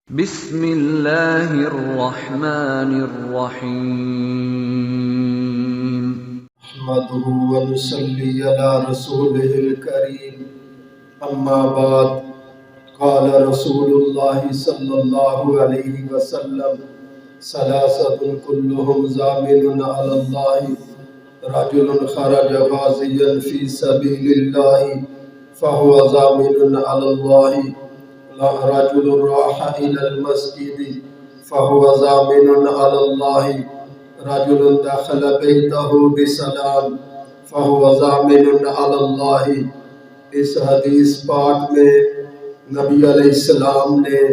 بسم اللہ الرحمن الرحیم نحمده ونصلي على رسوله الكريم اما بعد قال رسول الله صلى الله عليه وسلم ثلاثة كلهم ضامن على الله رجل خرج غازيا في سبيل الله فهو ضامن على الله رجل راح إلى المسجد فهو ضامن على الله رجل دخل بيته بسلام فهو ضامن على الله۔ اس حدیث پاک میں نبی علیہ السلام نے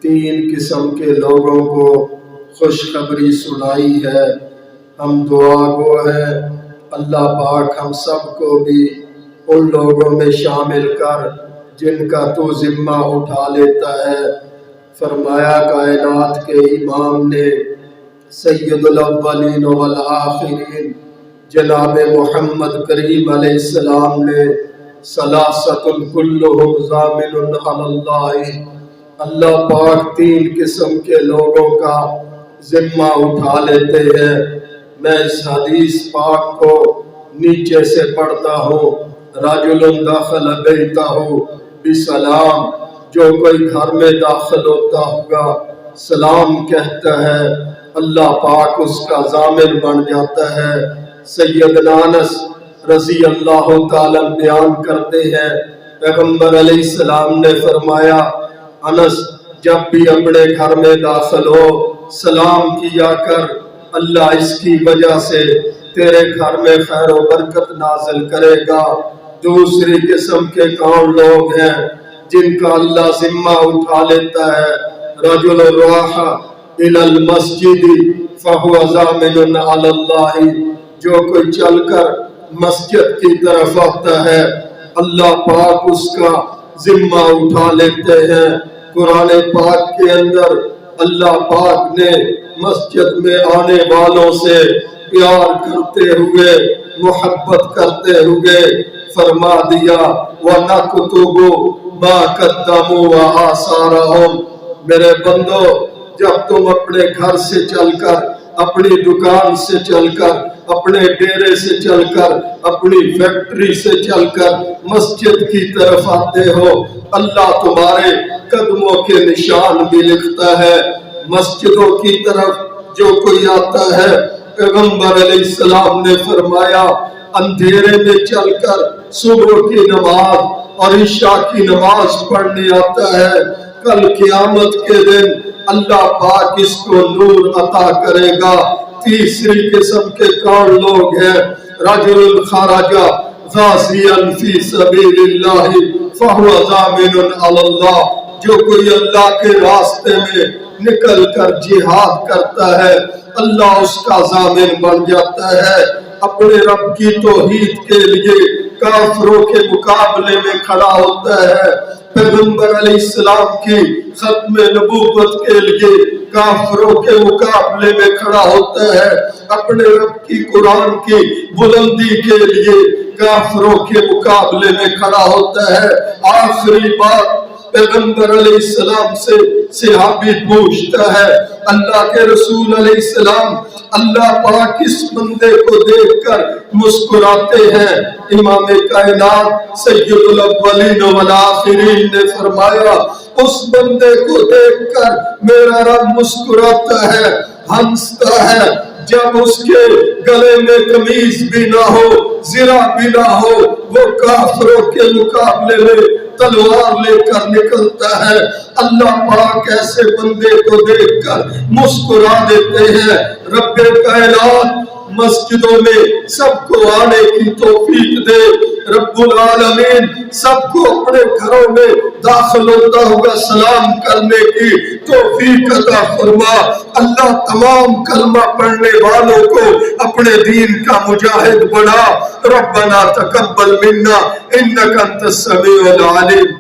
تین قسم کے لوگوں کو خوشخبری سنائی ہے۔ ہم دعا گو ہیں اللہ پاک ہم سب کو بھی ان لوگوں میں شامل کر جن کا تو ذمہ اٹھا لیتا ہے۔ فرمایا کائنات کے امام نے سید الاولین والآخرین جناب محمد کریم علیہ السلام نے ثلاثۃ کلہم ضامن علی اللہ، اللہ پاک تین قسم کے لوگوں کا ذمہ اٹھا لیتے ہیں۔ میں اس حدیث پاک کو نیچے سے پڑھتا ہوں۔ رجل دخل بیتہ بسلام، جو کوئی گھر میں داخل ہوتا ہوگا سلام کہتا ہے اللہ پاک اس کا ضامن بن جاتا ہے۔ سیدنا انس رضی اللہ تعالیٰ بیان کرتے ہیں پیغمبر علیہ السلام نے فرمایا انس جب بھی اپنے گھر میں داخل ہو سلام کیا کر، اللہ اس کی وجہ سے تیرے گھر میں خیر و برکت نازل کرے گا۔ دوسری قسم کے کون لوگ ہیں جن کا اللہ ذمہ اٹھا لیتا ہے؟ رجل راح الی المسجد فهو ضامن علی اللہ، جو کوئی چل کر مسجد کی طرف آتا ہے اللہ پاک اس کا ذمہ اٹھا لیتے ہیں۔ قرآن پاک کے اندر اللہ پاک نے مسجد میں آنے والوں سے پیار کرتے ہوئے محبت کرتے ہوئے فرما دیا وَنَكْتُبُ مَا قَدَّمُوا وَآثَارَهُمْ، میرے بندو جب تم اپنے گھر سے چل کر، اپنی دکان سے چل کر، اپنے ڈیرے سے چل کر، اپنی فیکٹری سے چل کر مسجد کی طرف آتے ہو اللہ تمہارے قدموں کے نشان بھی لکھتا ہے۔ مسجدوں کی طرف جو کوئی آتا ہے پیغمبر علیہ السلام نے فرمایا اندھیرے میں چل کر صبح کی نماز اور عشاء کی نماز پڑھنے آتا ہے، کل قیامت کے دن اللہ پاک اس کو نور عطا کرے گا۔ تیسری قسم کے کون لوگ ہیں؟ رجل خرج غازیا فی سبیل اللہ فہو ضامن علی اللہ، جو کوئی اللہ کے راستے میں نکل کر جہاد کرتا ہے اللہ اس کا ضامن بن جاتا ہے۔ اپنے رب کی توحید کے لیے کافروں کے مقابلے میں کھڑا ہوتا ہے، پیغمبر علیہ السلام کی ختم نبوت کے لیے کافروں کے مقابلے میں کھڑا ہوتا ہے، اپنے رب کی قرآن کی بلندی کے لیے کافروں کے مقابلے میں کھڑا ہوتا ہے۔ آخری بات پیغمبر علیہ السلام سے صحابی پوچھتا ہے اللہ کے رسول علیہ السلام اللہ پاک اس بندے کو دیکھ کر مسکراتے ہیں؟ امام کائنات سید الاولین والآخرین نے فرمایا اس بندے کو دیکھ کر میرا رب مسکراتا ہے، ہنستا ہے جب اس کے گلے میں قمیض بھی نہ ہو، زرہ بھی نہ ہو، وہ کافروں کے مقابلے میں تلوار لے کر نکلتا ہے۔ اللہ پاک ایسے بندے کو دیکھ کر مسکرا دیتے ہیں۔ رب کائنات مسجدوں میں سب کو آنے کی توفیق دے، رب العالمین سب کو اپنے گھروں میں داخل ہوتا ہوا سلام کرنے کی توفیق عطا فرما۔ اللہ تمام کلمہ پڑھنے والوں کو اپنے دین کا مجاہد بنا۔ ربنا تقبل منا انک انت السمیع العلیم۔